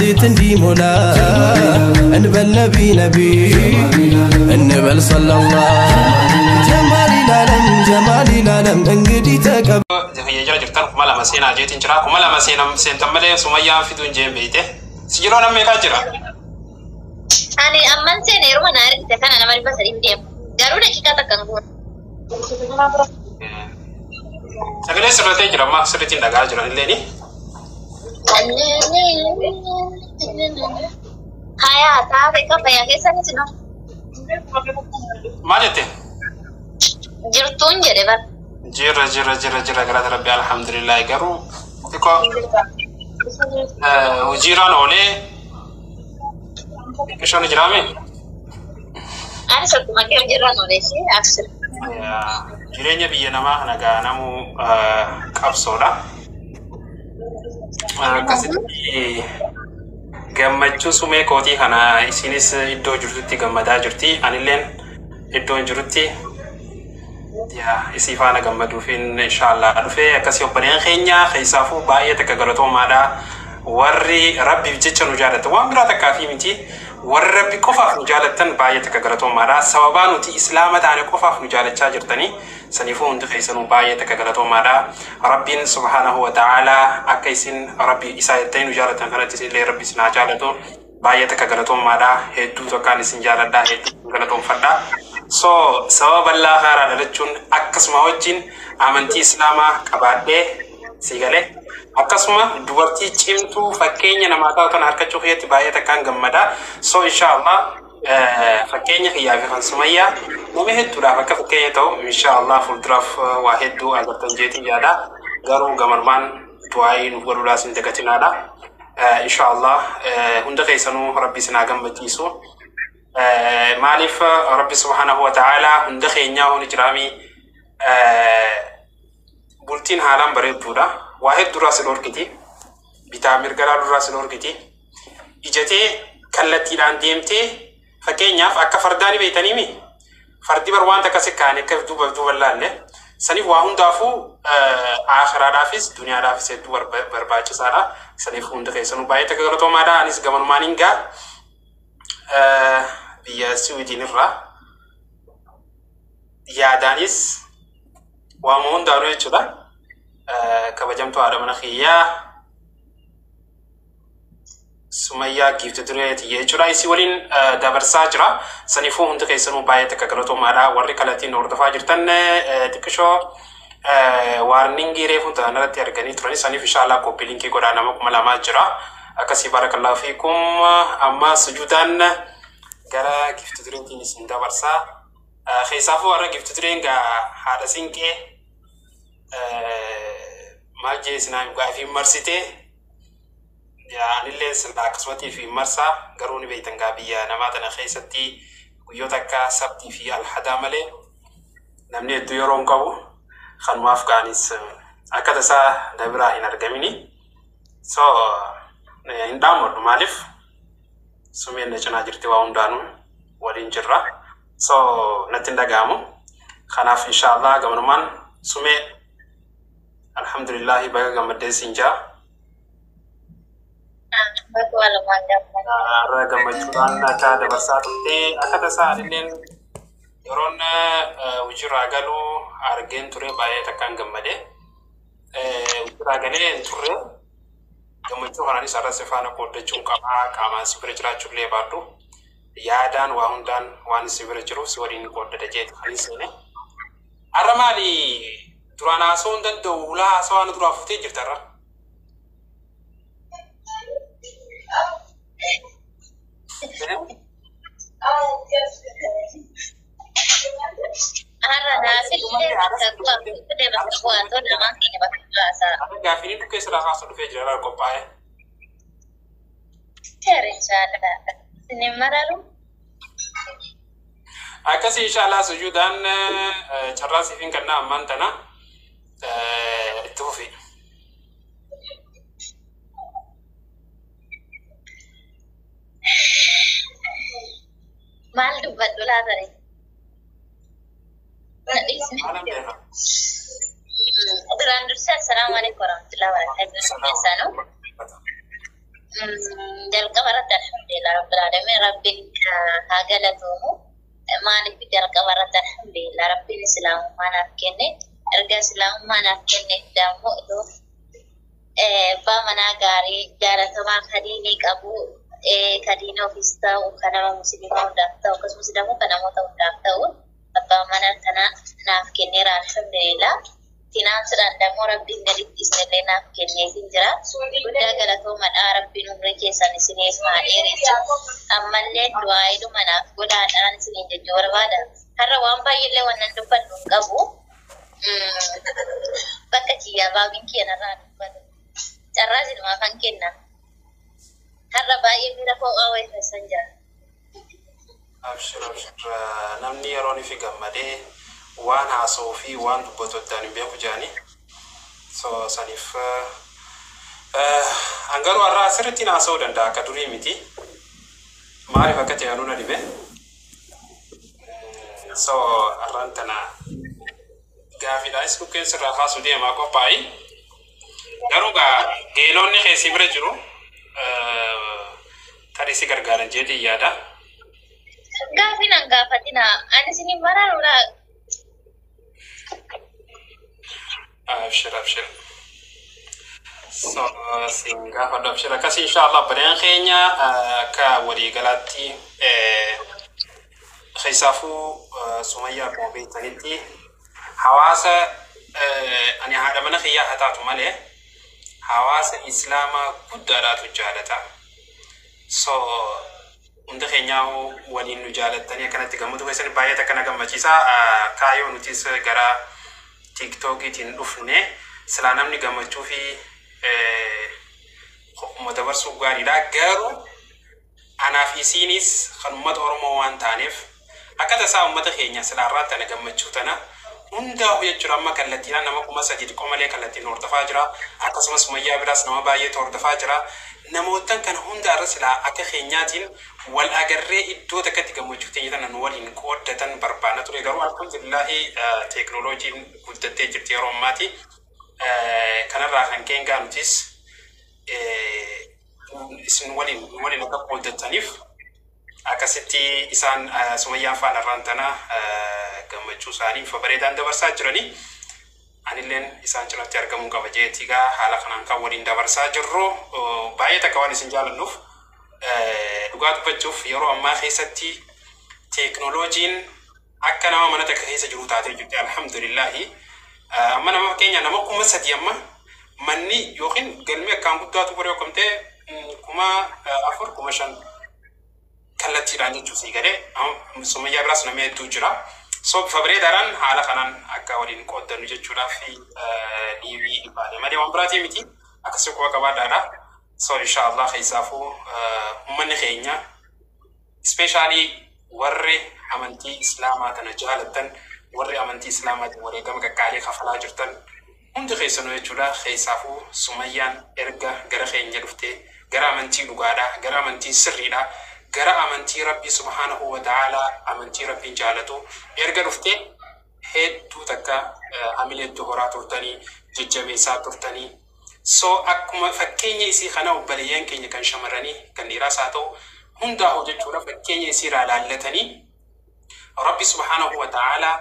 زيت اندي مولا انبل نبي نبي انبل صلى الله جمالي العالم انقدي تكب يجرى جرتان كمالا مسينا جيت انجرا كمالا مسينا سنتملي سمية في دون جيم بيته سجلونا ميكا جرا أنا أمان سينيرو ما نعرف إذا كان أنا مريبا سريم ديم جارو دقيقة تكنغون سجلي سرتين جرا ما سرتين دعاء جرا الليني هيا تعرف كيف يا كيسان سنو ما جته جرتون جربا جرا قرات ربي الحمد لله قرو تكو وجيران أولي كشون جرامي أنا شفت ما كان جران ولا شيء أكثر jirenya biyya namaa nagaa namu qabsoodha akkasitti gammachuu sumee kootii kana isinis iddoo jirtutti gammadaa jirti anilleen iddoon jirutti isii faana gammaduufin inshallah dhufee akkasii obboleen keenya keessaafuu baay'ee takka galatoomaadha warri rabbiif jecha nu jaallata waan biraa takkaa fi miti warri rabbi qofaaf nu jaallattan baay'ee takka galatoomaadha sababaa nuti islaama taane qofaaf nu jaallachaa jirtanii saniifuu hundi keessanuu baay'ee takka galatoomaadha rabbiin subhaanahu wa ta'aalaa akka isin rabbi isaa jettanii nu jaallatan kanatti isinillee rabbi isin haa jaallatu baay'ee takka galatoomaadha hedduu tokkaan isin jaalladha hedduu galatoomfadha so sababa bal'aa haaraa dhalachuun akkasuma wajjin amantii islaamaa qabaadhee siigalee akkasuma dubartii cimtuu fakkeenya namaa ta'an harkachuu keessatti baay'ee takkaan gammada so inshallah fakkeenya kiyyaa fi kan sumayyaa nama hedduudhaaf akka fakkeenya ta'u inshallah fuulduraaf waa hedduu agartan jeetiin yaada garuu gamarmaan du'aayii nu godhuudhaas hin dagatinaadha inshallah hunda keessanuu rabbi isin haa gammachiisu maaliif rabbi subhaanahu wa ta'aalaa hunda keenyaa hunda jiraamii bultiin haalaan bareedduudha واحد دراس الأوركتي بتعمير قرار دراس الأوركتي إجتى كلتي لانديمتي فكين ياف أكا فرداني بيتانيمي فردي بروان تكاسكاني كيف دوب اللالة سنيف واهون دافو آخر دافيس دنيا دافيس دو برباچ سارا سنيف هون دخيسنو بايتا كغلطو مادا أنيس غمان مانينغا بيا سويدين الرا يادانيس وامون دارو يچودا kabajamtu adamana khiyya sumayya giftu dureet yeechura isi walin dabarsaa jira sanifuu hundi keessanuu baay'ee takka galatoomaadha warri kalatiin hordofaa jirtan xiqqishoo warningi reefu ta'anirratti arganii turani sanif inshallah copy linkii godhaa nama 2 jira akkasii barakallahu fiikum amma sujuudaan gara giftu dureetiin isin dabarsaa keessaafuu warra giftu dureen haadha sinqee maajee sinaan gaafi marsite yaanillee silaa akkasumatti fi marsa garuu ni beeytan gaabiyya namaa tana keessatti guyyoota akka sabtii fi alhadaa malee namni hedduu yeroo hin qabu kanumaaf kaanis akka tasaa dabiraa hin argamini so hin dhaamodhu maaliif sumeen na cinaa jirti waa hundaanuu waliin jirra so natti hin dhaga'amu kanaaf inshallah gamanumaan sumee alhamdulillah baga gamadde sinja ara gamachuudhaan akka dabarsaa turte akka tasaa illeen yeroon wujirraa galuu argeen ture baay'ee takkaan gammade wujirraa galee turre gammachuu kanaanis arra sifaana qooddachuun qabaa qaamaan si bira jiraachuullee baadhu yaadaan waa hundaan waan si bira jiruuf si waliin qooddada jeetu kan seene arra maali durana son dan dawla sawan dura futi jirtara ara nasi de bakwa to nama kini bakwa sa aga fini duke sala khaso du fejra ko pae tere inshallah ni maralu akasi inshallah sujudan charrasi fin kana amantana التوفيق مال دوبات ولا ترى السلام عليكم ورحمة الله وبركاته jalqaba irratti alhamdulillah rabbil alamin rabbiin haa galatuumu maaliif jalqaba irratti alhamdulillah rabbiin islaamummaa naaf kenne erga islaamummaa naaf kenne dammoo itoo abbaa manaa gaarii jaalatamaa kadiinii qabu kadiina ofiis ta'u kan nama musliimaa hundaaf ta'u akkasumas dammoo kan namoota hundaaf ta'u abbaa manaa kana naaf kenneera alhamdulillah. Finansiidhaan dammoo rabbiin gaditti isinillee naaf kenneetiin jira. Guddaa galatoomadhaa rabbiin umrii keessan isiniif haa dheeressu. Ammallee du'aayiidhuma naaf godhaadhaan isiniin jechuu barbaada. Har'a waan baay'eellee wannan dubbadhu hin qabu. Bakka kiyyaa baabin keenarraa dubbatu. Carraa sinumaa kan kenna. Har'a baay'ee miira fo'aa wayii keessan jira. Abshir namni yeroo ni fi gammadee waan haasa'uu fi waan dubbatu addaan hin beeku jedhani. So saniif garuu har'a asirratti haasa'uu danda'a akka durii miti. Maaliif akka ta'e nu dhibe. So har'aan tana gaafiidhaanis bukkeen sirraa kaasuu deemaa qophaa'i. Garuu geelonni keessi bira jiru tarii si gargaaran jedhee yaada. Gaaffiin an gaafatina ani isiniin baraaruudha. Abshir. So singa pada abshir kasi inshallah badan khenya ka wali galati khisafu Sumayya ko beetaniti hawasa ani hada mana khiya hatatu male hawasa islama guddaadha tujaalata. So unda khenya wali nu jaalatani kanatti gammadu keessan baay'ata kana gammachiisa kaayoo nutis gara TikTok itin dhufne sila namni gammachuu fi madabarsuu gaariidha. Garuu anaaf isiinis kan uummata Oromoo waan taaneef akka tasaa uummata keenya sila irraa tana gammachuu tana hundaa jechuudha. Amma kallattiidhaan nama 300 malee kallattiin hordofaa jira. Akkasumas Sumayyaa biraas nama baay'eetu hordofaa jira. Namootan kan hundaa irra sila akka keenyaatiin wal agarree iddoo takkatti gammachuu teenya tana nu waliin qooddatan barbaadna ture. Garuu alhamdulillahi teeknooloojiin guddattee jirti yeroo ammaati. Kanarraa kan keenyaa nutis isin waliin akka qooddataniif akkasitti isaan Sumayyaan faana irraan tana gammachuu isaanii fa bareedaan dabarsaa jiranii. Anilleen isaan cinatti argamuu qaba jeetigaa haala kanaan kan waliin dabarsaa jirru baay'ee takka waan isin jaalannuuf dhugaa dubbachuuf yeroo ammaa keessatti teeknooloojiin akka nama mana takka keessa jiru taatee jirti alhamdulillahi. Amma nama fakkeenya nama 300 amma manni yookiin galmee akkaan guddaatu bari yookamtee 4,500 kallattiidhaan jechuu sii galee Sumayyaa biraas nama hedduu jira. So fabreedaran haala kanaan akka waliin qooddannu jechuudhaaf dhiibii dhibaadhe malee waan biraatii miti akkasii quba qabaadhaadha. So inshallah keessaafu uummanni keenya especially warri amantii islaamaa tana jaalatan warri amantii islaamaatiin wareegama qaqqaalee kafalaa jirtan hundi keessanuu jechuudha. Keessaafu Sumayyaan erga gara keenya dhuftee gara amantii dhugaadha, gara amantii sirriidha, gara amantii Rabbi subhanahu wa ta'ala amantii Rabbiin jaalatu erga dhuftee hedduu takka hamileetti horaa turtanii jajjabeessaa turtanii. So akkuma fakkeenya isii kana obboleeyyan keenya kan shamarranii kan dhiiraas haa ta'u hundaa jechuudha fakkeenya isii irraa laallatanii Rabbi subhanahu wa ta'ala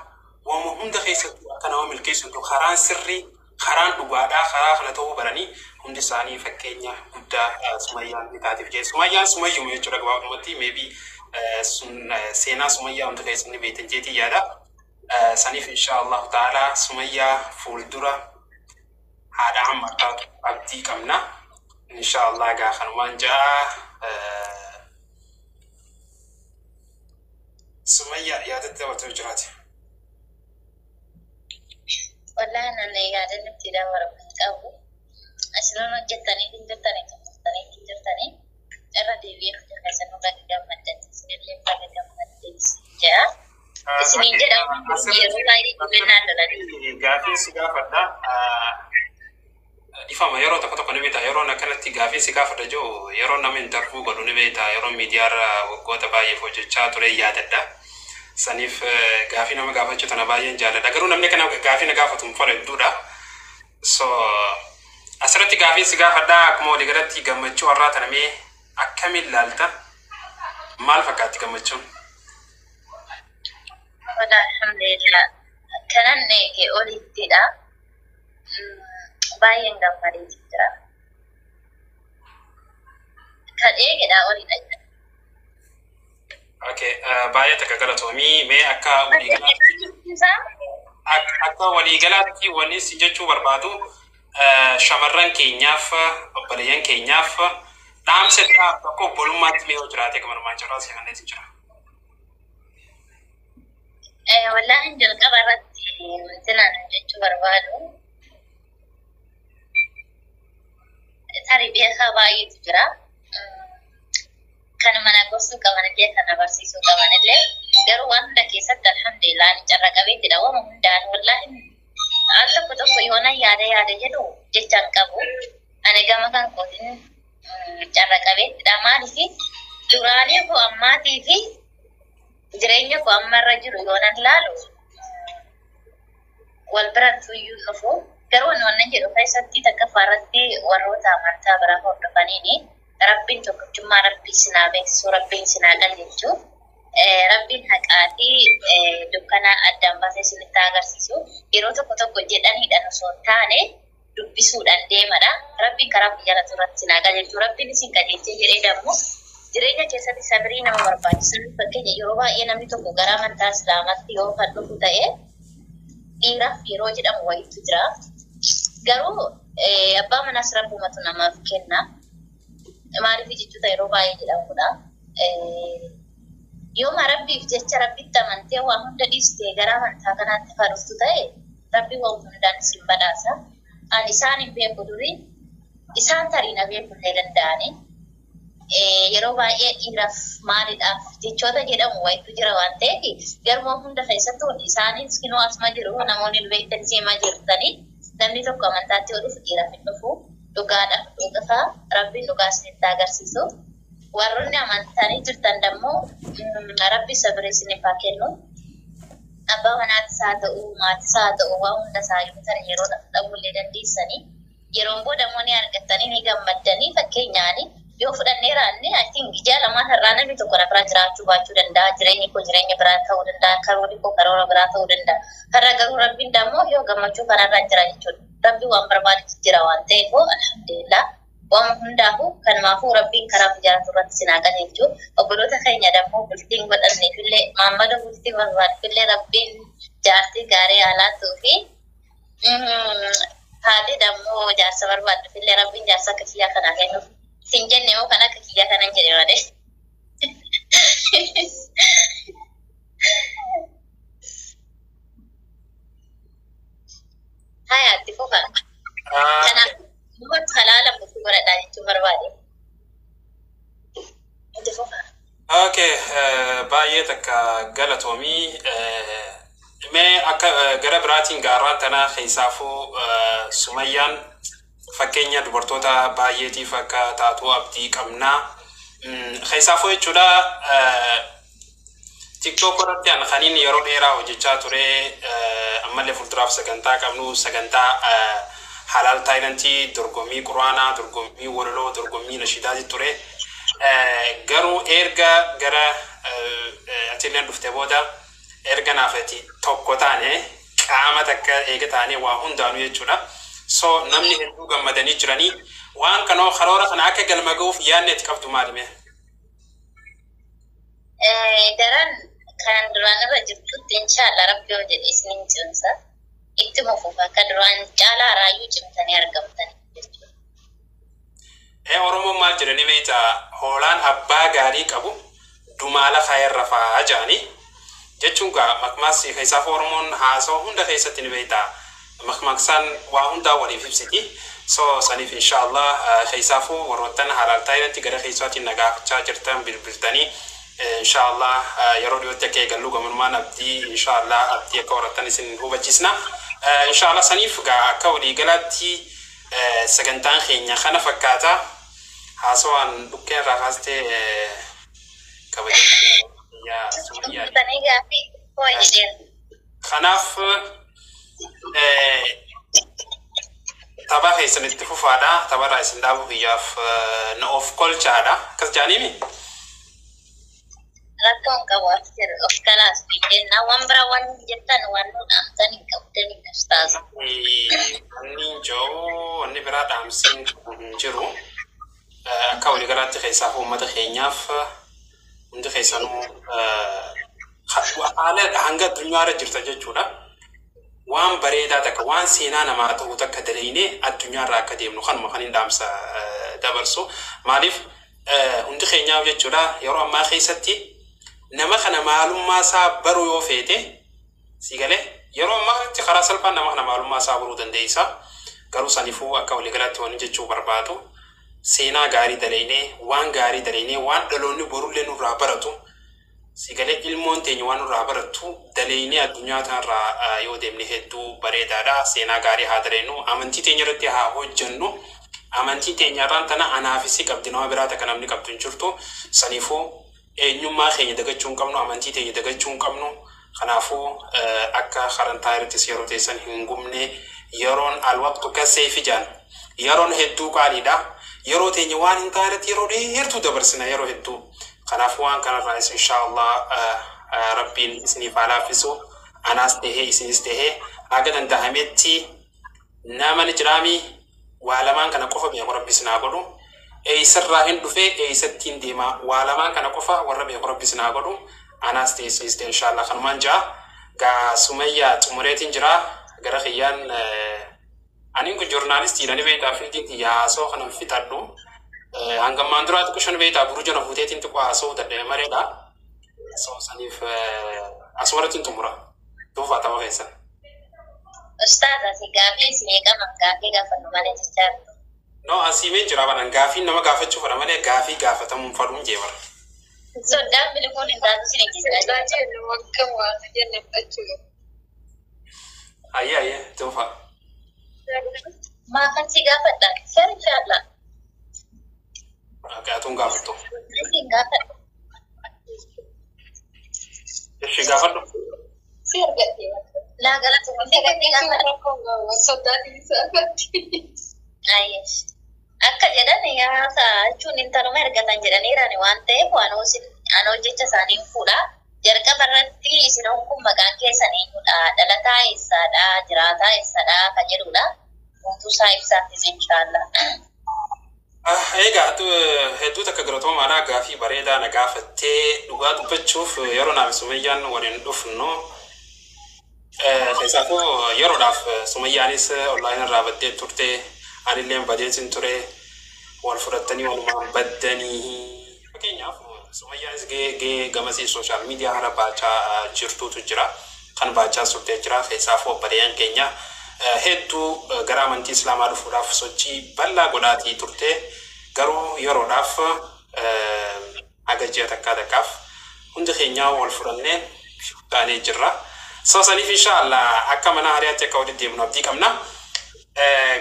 wama hunda keessatti akka nama milkeessu karaan sirrii karaan dhugaadhaa karaa kana ta'uu baranii hundi isaanii fakkeenya guddaa Sumayyaan bitaatiif jee Sumayyaan Sumayyuma jechuudha gabaabumatti maybe seenaa Sumayyaa hunda keessatti beektan jeetii yaada. Saniif inshallah ta'ala Sumayyaa fuuldura haadha ammarraa abdii qabna inshallah gaa kanumaan jaa Sumayyaa yaadatti dabartuu jiraate. Wallahi nan yaadatti dabaruu qabu. Asirratti hojjetanii jirtanii irra deebi'ee keessan nuti gammaddan isinillee baga gammaddan jaa. Isiniin jedhamu yeroo baay'ee guddinaan lolanii. Gaafii si gaafadha. Ifama yeroo tokko ni beekta yeroo akkanatti gaafii si gaafadha joo yeroo nama interview godhu ni beekta yeroo miidiyaarra waggoota baay'eef hojjechaa ture yaadadha. Saniif gaafii nama gaafachuu tana baay'een jaalladha. Garuu namni kana gaafii na gaafatu hin fole hedduudha. So asirratti gaafii si gaafadhaa akkuma walii galatti gammachuu warraa tanamee akkamiin ilaalta maal fakkaatti gammachuun? Wala alhamdulillah kanan eege olittidha. Baay'een gammadee jira. Kan eegedha olidha. Okay, baay'ee takka galatoomii mee akka waliigalaatti wanni si jechuu barbaadu shamarran keenyaaf obboleeyyan keenyaaf dhaamsa tokko obbolummaatti mee jiraate gamarmaan jirraa seenanneeti jira. Wallahi jalqaba irratti wantinaan jechuu barbaadu tarii beekaa baay'eetu jira. Kan mana gorsuu qaban illee kan barsiisuu qaban illee garuu waan hunda keessatti alhamdulillah ni carra qabeettidha. Waan hundaan wallahi al tokko yoona yaada jedhu jechaan qabu. Ani gama kan kootiin carra qabeettidha. Maaliif duraanii koo ammaatii fi jireenya koo ammarra jiru yoonan laalu wal biratti iyyuu dhufu garuu waan jedhu keessatti takka faarratti warroota amantaa biraa hordofaniini rabbiin tokkichummaa rabbii sinaa beeksisu rabbiin sinaa qajeelchu rabbiin haqaa fi dukkana addaan baasee sinitti agarsiisu yeroo tokko jedhaniidhaan osoo hin taane dubbisuudhaan deemadha. Rabbiin karaa biyya irratti sinaa qajeelchu rabbiin isin qajeelchee jedhee dammu jireenya keessatti sabrii nama barbaachisan fakkeenya yeroo baay'ee namni tokko gara amantaa islaamaatti yoo kan dhufu ta'e dhiiraaf yeroo jedhamu wayiitu jira. Garuu abbaa manaas rabbumatu namaaf kenna. Maaliif jechuudha yeroo baay'ee jedhamudha. Yooma rabbiif jecha rabbitti amantee waa hunda dhiistee gara amantaa kanaatti farduu ta'e rabbi waa hundaan isin badhaasa. Ani isaan hin beeku durii isaan tarii na beekullee danda'ani. Yeroo baay'ee dhiiraaf maaliidhaaf jechoota jedhamu wayiitu jira waan ta'eef garuu hunda keessatti hundi isaanis kinoo asuma jiru namoonni beektan seemaa jirtanii namni tokko amantaatti yoo dhufu dhiiraaf hin dhufu dhugaadhaaf dhugaa rabbiin dhugaa isinitti agarsiisu warroonni amantanii jirtan dammoo rabbi sabrii isiniif haa kennu abbaa manaatis haa ta'u maatis haa ta'u waan hunda isaa yoo ta'e yeroo dhabullee dandeessanii yeroo booda immoo ni argattanii ni gammaddanii fakkeenyaanii yoo fudhanneeraanne I think ija lamaan irraa namni tokko irraa jiraachuu baachuu danda'a. Jireenyi koo jireenya biraa ta'uu danda'a. Karoorri koo karoora biraa ta'uu danda'a. Har'a garuu rabbiin dammoo yoo gammachuu kanarraa jira jechuudha. Rabbi waan barbaadetu jira waan ta'eef alhamdulillah waan hundaafuu kanumaafuu rabbiin karaa ijaaratu irratti sinaa qajeelchu. Obboloota keenya dammoo bultiin godhanneefillee maammada bultii barbaadeefillee rabbiin jaartii gaarii haalaatuu fi haati dammoo jaarsa barbaadeefillee rabbiin jaarsa akka kiyyaa kanaa kennuuf. Sinjenne mau kana kekiyah kanan jadi mana? Hai, hati kok kan? Karena buat halal aku berada di cuma berbadi. Itu kok. Okay, baay'ee takka galatoomii mee akka gara biraatiin gaarraa tanaa keessaafuu Sumayyaan fakkeenya dubartoota baay'eetiif akka taatu abdii qabnaa. Keessaafuu jechuudha TikTok irratti an kaniin yeroo dheeraa hojjechaa ture ammallee fuulduraaf sagantaa qabnu sagantaa halaal taayilantii dorgommii quraanaa dorgommii walaloo dorgommii nashiidaati ture. Garuu erga gara atileen dhufte booda erga naafati tokko taane qaama takka eega taane waa hundaanuu jechuudha. So namni hedduu gammadanii jiranii waan kanoo karoora kana akka galma ga'uuf yaadne itti qabdu maalime? Daran kan duraan irra jirtutti inshallah rabbi yoo jedhe isiniin cimsa itti mufuuf akka duraan caalaa raayyuu cimtanii argamtanii jechuudha. Oromoon maal jedhanii beekta hoolaan abbaa gaarii qabu dumaala faayarra fa'aa jedhanii jechuun gaa makmaas keessaaf Oromoon haasawaa hunda keessatti ni beekta. Makmaksan waa hundaa waliif ibsiti. So saniif inshallah keessaafuu warroottan halaal taayilantii gara keessaatiin nagaafachaa jirtan bilbiltanii inshallah yeroo dhiyootti akka eegallu gamanummaan abdii inshallah abdii akka warroottan isin hubachiisna. Inshallah saniif gaa akka waliigalaatti sagantaan keenya kana fakkaata. Haasawaan dhukkeen irraa kaastee kabajaa. Kanaaf tapha keessanitti fufaadha. Tapharraa isin dhaabu biyyaaf na of kolchaadha. Akkas jaaniimi. Rakkoon qabu as jiru of kanaas kenna waan bira waan jettan waan nu dhaamsan hin qabdani ustaaz. Inni joo inni biraa dhaamsiin jiru. Akka waliigalaatti keessaa uummata keenyaaf hundi keessanuu haala hanga addunyaarra jirta jechuudha. Waan bareedaa takka waan seenaa namaa ta'u takka dalaynee addunyaarraa akka deemnu kanuma kan hin dhaamsa dabarsu. Maaliif hundi keenyaaf jechuudha yeroo ammaa keessatti nama kana maalummaa isaa baruu yoo feete si galee yeroo ammaa karaa salphaan nama kana maalummaa isaa baruu dandeessa. Garuu saniifuu akka waliigalaatti waan jechuu barbaadu seenaa gaarii dalaynee waan gaarii dalaynee waan dhaloonni borullee nurraa baratu si galee ilmoon teenya waan nurraa baratu dalaynee addunyaa kanarraa yoo deemne hedduu bareedaadha. Seenaa gaarii haa dalaynu amantii teenya irratti haa hojjennu. Amantii teenyarraan tana anaafisi qabdi nama biraa takka namni qabdu hin jirtu. Saniifuu eenyummaa keenya dagachuu hin qabnu amantii teenya dagachuu hin qabnu. Kanaafuu akka karantaa irratti yeroo teessan hin gubne yeroon alwaqtu kaseefi jaan yeroon hedduu qaaliidha. Yeroo teenya waan hin taanetti yeroo dheertuu dabarsina yeroo hedduu. Kanaafuu waan kanarraa inshaallah rabbiin isiniif haa laaffisu. Anaas tahee isinis tahee haga danda'ametti nama ni jiraami waa lamaan kana qofa beeku rabbi isin haa godhu. Eeysarraa hin dhufee eeysattiin deema waa lamaan kana qofa warra beeku rabbi isin haa godhu. Anaas tahee isinis tahee inshaallah kanumaan jaa gaa Sumayyaa xumureetiin jira gara kiyyaan ani kun joornaalistii ni beektaa fiildiin yaasoo kanan fixadhu. Hangammaan duraatti kushan beektaa buruu jana fuuteetiin xiqqoo haasoo dadhabee mareedha. So saniif asumarratti xumura. Duufa ta'uu keessan. Ustaaz asii gaafii si eegaman gaafii gaafannu malee jechaa jirtu. No asiimeen jira banan gaafii nama gaafachuu fadha malee gaafii gaafatamuun fadhuun jeebara. Soddaan bilikuun hin taatu sin Sodaa jennu wagga waan jenne fudhachuu. Ayyee duufa. maafan si gaafadha sari inshallah. Gaatuun gaafattu. Isin gaafadhu. Ishee gaafadhu. Si argatte. Laa galatu wanti gatti gaafadhu. Soddaatiin isaafatti. Ayyesh. Akka jedhan yaasa jechuun intaluma ergatan jedhaniirani waan ta'eef waan hojjecha isaanii fuudha. Jalqaba irratti isin kun maqaan keessan eenyudha? Dhalataa eessaadha? Jiraataa eessaadha? Kan jedhudha. Wantuu isaa ibsaattis inshallah. Egaa hedduu takka galatoomaadhaa gaafii bareedaa na gaafattee dhugaa dubbachuuf yeroo naaf Sumayyaan waliin dhufnu keessaafuu yeroodhaaf Sumayyaanis online irraa baddee turte anillee badeetiin ture wal fudhattanii walumaan baddanii fakkeenyaaf Sumayyaanis gamasii sooshaal miidiyaa kana baachaa jirtuutu jira kan baachaa turtee jira keessaafuu bareeyyan keenya hedduu gara amantii islaamaa dhufuudhaaf sochii bal'aa godhaatii turte garuu yeroodhaaf agajjii takkaaf hundi keenyaa wal fudhannee taanee jirra. Saniif inshallah akka mana hariyaatti akka walitti deemnu abdii qabna.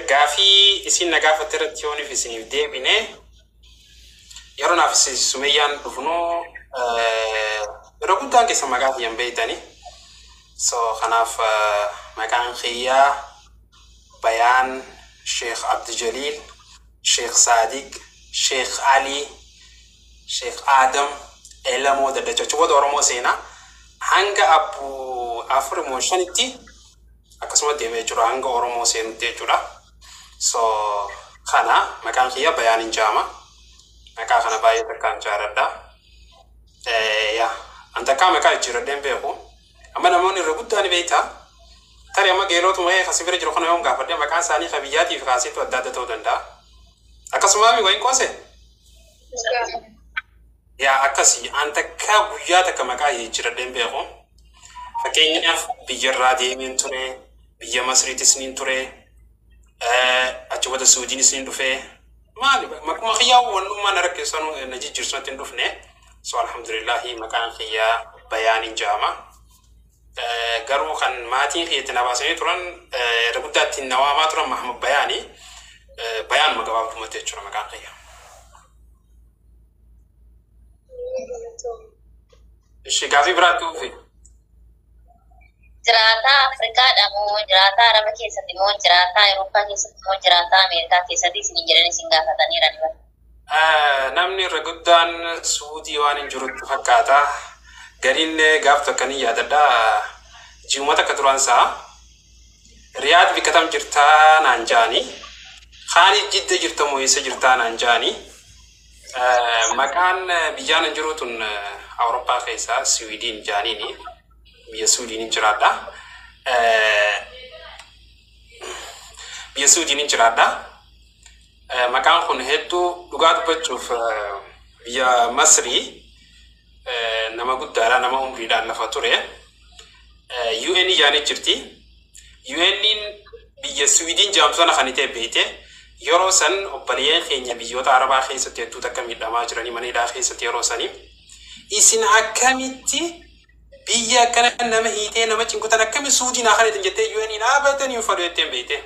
Gaafii isin na gaafatte irratti yooniif isiniif deebine yeroodhaaf Sumayyaan dhufnu yeroo guddaan keessa maqaa kiyyan beeytanii. Kanaaf maqaan kiyyaa Bayaan Sheikh Abdi Jalil, Sheikh Sadiq, Sheikh Ali, Sheikh Adam, Elamo da jechuudha Oromoo seenaa hanga Abu Afur Moshanitti akkasuma deemee jira hanga Oromoo seenutti jechuudha. Kana maqaan kiyya Bayaan Injaama. Maqaa kana baay'ee takkaan jaaladha. Antakkaa maqaa jijjiiradheen beeku. Amma namoonni irra guddaan beektaa tarii amma geelootu mahee kasii bira jiru kana yoon gaafadhe maqaan isaanii kabiyyaatiif kaasiitu adda adda ta'uu danda'a. Akkasuma mi wayin qoose? Yaa akkasii antakkaa guyyaa takka maqaa jijjiiradheen beeku. Fakkeenyaaf biyyarraa deemeen ture, biyya Masriitis niin ture, achi wata Suudiinis niin dhufe. Maali maquma kiyyaa wannummaa na rakkeessanuu na jijjiirsuutti hin dhufne. Alhamdulillahi maqaan kiyyaa Bayaan Injaama. Garuu kan maatiin kiyyatti na baasanii turan irra guddaatti na waamaa turan Mahamad Bayaanii Bayaan magabaabdumatti jechuudha maqaan kiyya. Ishee gaafii biraatti dhufe. Jiraata Afrikaadha moo jiraata Araba keessatti moo jiraata Awurooppaa keessatti moo jiraata Ameerikaa keessatti isin jedhanii isin gaafataniira ni bara. Namni irra guddaan Suudii waan hin jirutti fakkaata. Gariin gaaf tokkanii yaadadha. Ji'umata akka duraan isaa Riyaad bikkatam jirtaa naan jaani. Khaani Jidda jirta moo eessa jirtaa naan jaani. Maqaan biyyaan hin jiruutun Awurooppaa keessaa Swiidin jaaniini. Biyya Suudiin jiraadha. Biyya Suudiin jiraadha. Maqaan kun hedduu dhugaa dubbachuuf biyya Masrii nama guddaadha, nama umriidhaan lafa ture. UN jaanii jirti. UN'n biyya Swiidin jaamsona kan itee beekte yeroo san obboleeyyan keenya biyyoota Arabaa keessatti hedduu takka miidhamaa jiranii mana hidhaa keessatti yeroo sanii isin akkamitti biyya kana nama hiitee nama cinqutan akkami Suudiin akkanatti jettee UN'n dhaabatanii uffatu jetteen beekte.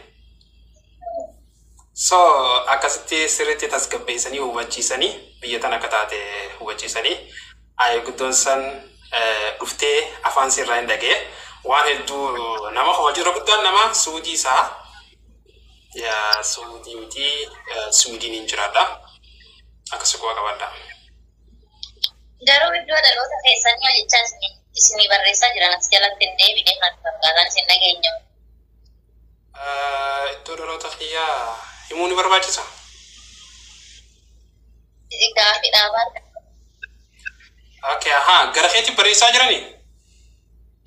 So akkasitti sirriitti tasgabbeessanii hubachiisanii biyya tana akka taate hubachiisanii ayee guddoon san dhuftee afaan sirraa hin dhagee waan hedduu nama hojii guddaan nama Suudii isaa yaa Suudii miti Swiidin hin jiraadha akkasii kuwa qabadha. Garuu iddoo dhaloota keessanii hojjechaa isinii barreessaa jiran as jalatti hin deebine kan fakkaataan isin dhageenya. Iddoo dhaloota kiyyaa himuu ni barbaachisa. Gaaffii dhaabaadha. Okay, gara keetti barreessaa jiranii?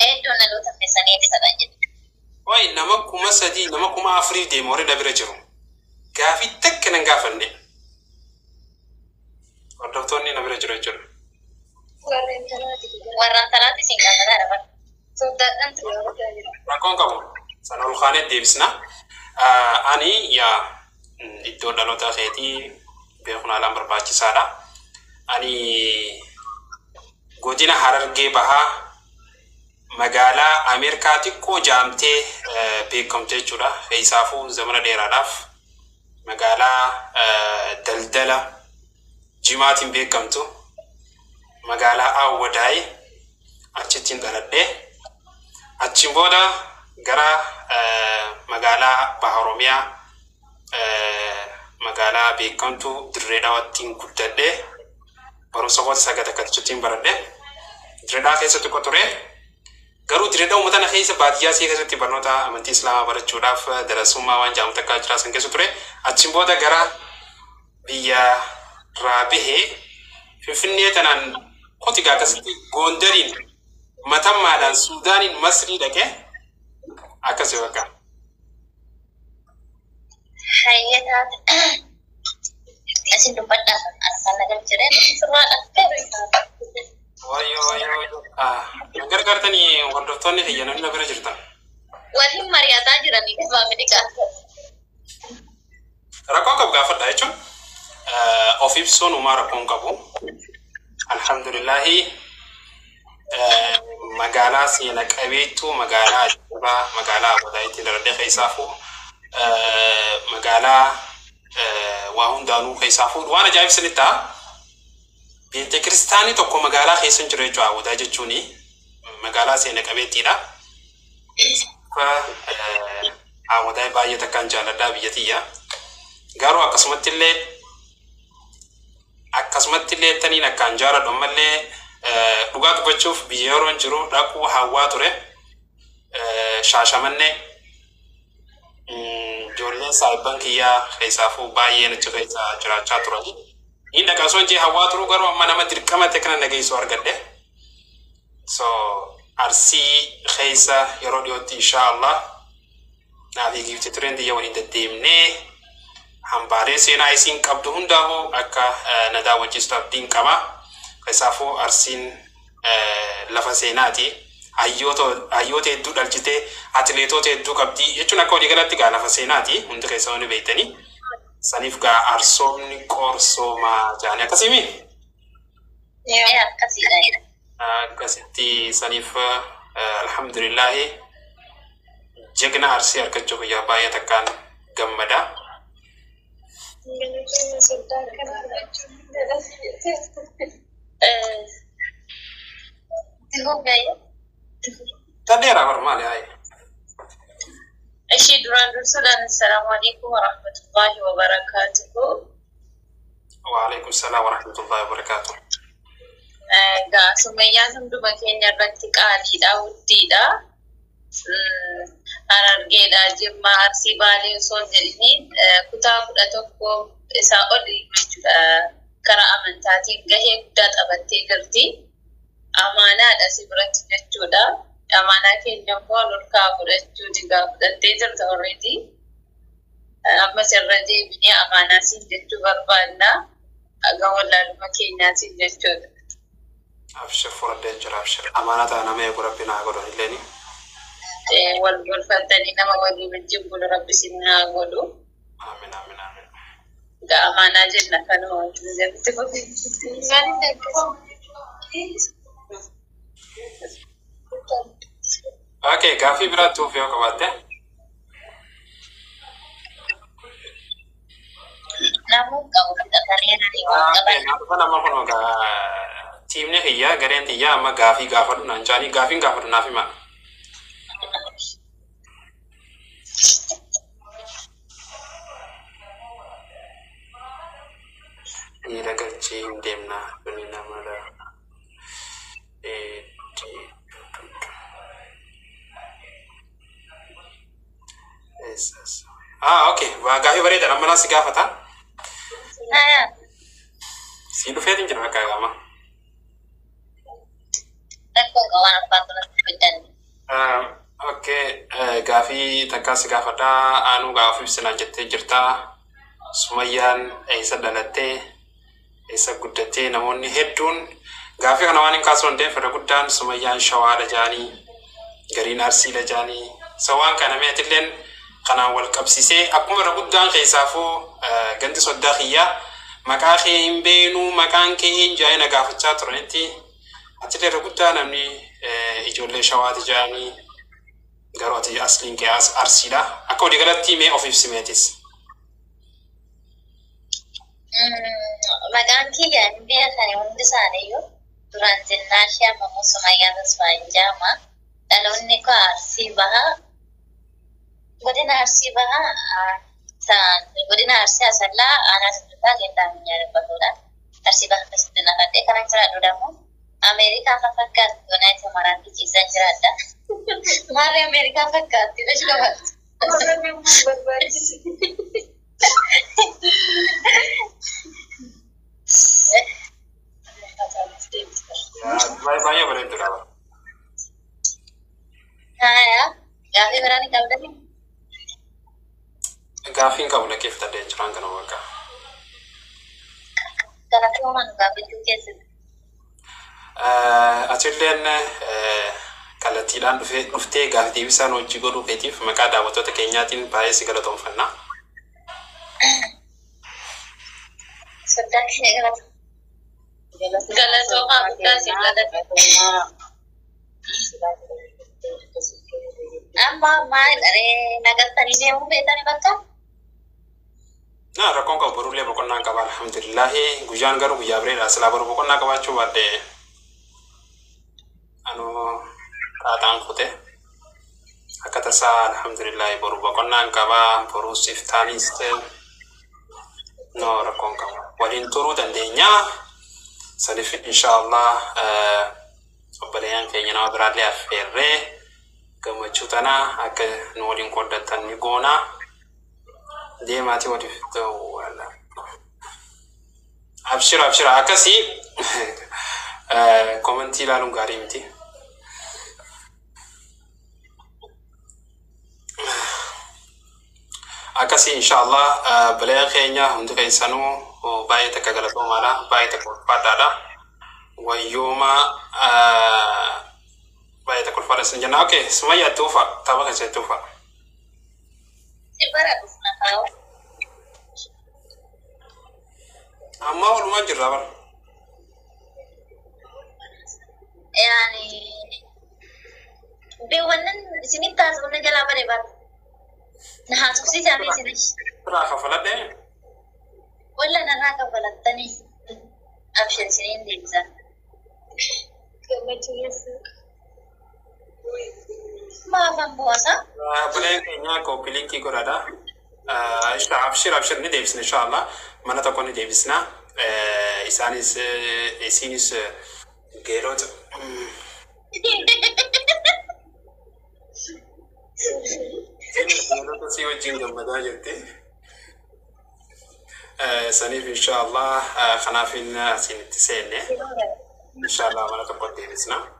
Iddoon dhaloota keessanii eebbisadha jedhu. Wayi nama 3,000 nama 4,000 deemu warri dabira jiru. Gaaffii takka nan gaafanne. Hordoftoonni na bira jiru jechuudha. Warraan talaatti isin gaafataadha. Rakkoon qabu. Sana ol kaanee deebisna. Ani yaa iddoo dhaloota keetii beekun haalaan barbaachisaadha. Ani godina Harargee Bahaa magaalaa Ameerikaa xiqqoo jaamtee beekamte jechuudha. Keessaafuu zamana dheeraadhaaf magaalaa daldala Jimaatiin beekamtu magaalaa Awwadaay achittiin dhaladhee achiin booda gara magaalaa Baha Oromiyaa magaalaa beekamtu Dirree Dhawaattiin guddadhee barumsa goota sagata akkachittiin baradhee Dirree Dhawaa keessatti ture. Garuu Dirree Dhawaa uummata keessa baadiyyaa see keessatti barnoota amantii Islaamaa barachuudhaaf darasummaa waan jaamu takka jiraasan keessa ture. Achiin booda gara biyya Raabihee Finfinnee tanaan qotigaa akkasitti Gondariin matammaadhaan Suudaaniin Masrii dhaqee akkasii bakka. Hayyataa asin dubbadhaa asal nagar jiran sirraadha. Wayyoo. Gargaartanii hordoftoonni hiyyananii na bira jirtan. Waliin mari'ataa jiranii faamiliidha. Rakkoon qabu gaafadha jechuun of ibsuun uumaa rakkoon qabu. Alhamdulillahi magaalaa seena qabeettuu magaalaa Ajibaa magaalaa Abadaayitti daradee keessaafuu magaalaa waa hundaanuu keessaafuu waan ajaa'ibsanitti ta'a. Beete kiristaanii tokko magaalaa keessa hin jiru jechuudha Abudaa jechuuni magaalaa seena qabeettiidha. Abudaa baay'ee takkaan jaalladhaa biyyatiyya. Garuu akkasumatti illee taniin akkaan jaalladhu ammallee dhugaa dubbachuuf biyya yeroo hin jiru dhaquu hawwaa ture. Shaashamannee ijoolleen saayibban kiyyaa keessaafuu baay'een achi keessa jiraachaa turani. Inni dhaqasoo hin jee hawwaa turu garuu amma nama dirqama ta'e kana nageessuu argadhe. So Arsii keessa yeroo dhiyootti inshaallah naaf eegifte tureen biyya waliin deddeemnee hambaalee seenaa isiin qabdu hundaa'uu akka na daawwachiistu abdiin qaba. Keessaafuu Arsiin lafa seenaati. Hayyoota hedduu dhalchitee atileetota hedduu qabdi jechuun akka walii galatti gaa lafa seenaati hundi keessa wanni beektanii. Saniif gaa arsoomni qorsoomaa jaanii akkasimi? Akkasiidha. Akkasitti saniif alhamdulillahi jagna Arsii argachuu guyyaa baay'ee takkaan gammada. تدير أمر مالي هاي. أشهد أن رسولا السلام عليكم ورحمة الله وبركاته. وعليكم السلام ورحمة الله وبركاته. Sumayyaan hunduma keenya irratti qaaliidha, guddiidha. Harargeedha, Jimmaa, Arsii, Baalee osoo hin jedhiniin kutaa 11 isaa olii jechuudha. Karaa amantaatiin gahee guddaa taphattee jirti. Amaanaadha si biratti jechuudha. Amaanaa keenya immoo lolkaa godhachuu digaa fudhattee jirta already. Ammas irra deebinee amaanaa siin jechuu barbaadna. Aga wallaaluma keenyaatiin jechuudha. أبشر فرد الجر أبشر أمانة أنا ما يقول ربنا أقوله إلني والفلتني نما ودي بنجيب ربي سننا أقوله آمين آمين آمين أمانة جنة كانوا أوكي كافي برا توفي أو كبادة نمو كم أنا ما كنوا teamnya iya, garanti iya, ama gafi gafar nancani gafi gafar nafi ma. Ini laga team demna, ini nama la. Okay, gafi beri dalam mana si gafata? Si lu fetin jangan kagama. Okay, gafi takas gafada anu gafi senajete jirta Sumayyan isa dalate isa guddate namonni heddun gafi kana waan kaasonde fira guddan Sumayyan shawada jani garin arsila jani sawan kana meetilen kana wal qabsise akuma guddan xisafu ganti soddaqiya maqaaqi imbeenu maqanki injaina gafacha turanti atile guddan namni ijolle shawada jani garoti aslin ke arsila akodi galatti me of ifsimetis Maganki yang dia kan undi sana yo turan jenasya mamu Sumayyan Tasmanjama lalu ni ko arsi baha godina arsi baha san godina arsi asalla ana sebentar kita menyari bahula arsi baha kesedana kade karena cara dodamu Amerika fakkat donai samaran di kisah cerita mari Amerika fakkat tidak juga orang yang berbagi banyak berarti dapat. Ya, gafi berani kau dah ni. Gafi kau nak kif tadi curang kan awak? Kalau kau mana gafi tu kesi? Acilen kalau tidak ufte gafi bisa nujui guru petif maka dapat tu kenyatin bahaya segala tomfana. Sudah kena segala soal kita segala Amma maal nagar tani dia umbe tani bakka Nah rakon kau baru lihat pokoknya kau alhamdulillah gujan garu guja bre asal baru pokoknya kau coba deh anu katang kute akata sa alhamdulillah baru pokoknya kau baru siftanis no rakon kau walin turu dan denya Salif insyaallah obboleeyyan keenya nama biraallee affeerree gammachuu tana akka nu waliin qooddatan ni goona deemaatii waliif ta'uu wala abshira akkasii komentii ilaaluun gaarii miti akkasii inshaallah obboleeyyan keenya hundi keessanuu baay'ee takka galatoomaadha baay'ee takka ulfaadhaadha wayyuma baay'ee takka ulfaadha sin jenna okay Sumayyaa tuufa tapha keessatti tuufa Sibara dhufna kaa'u amma walumaa jirra bara yani beewannan isinit taasifamna jalaa bare bara na haasofsii jaamee isinis biraa kafaladhee ولا أنا راكب بلدتني أبشر سنين ديزا كم تيسر maafan bu'asa. Buleen keenya koppii linkii godhadha. Abshir ni deebisna inshallah. Mana tokko ni deebisna. Isaanis isinis geerota. Geerota si wajjin gammadaa jirti. Saniif inshallah kanaafin asiin itti seenne inshallah mana tokko deebisna.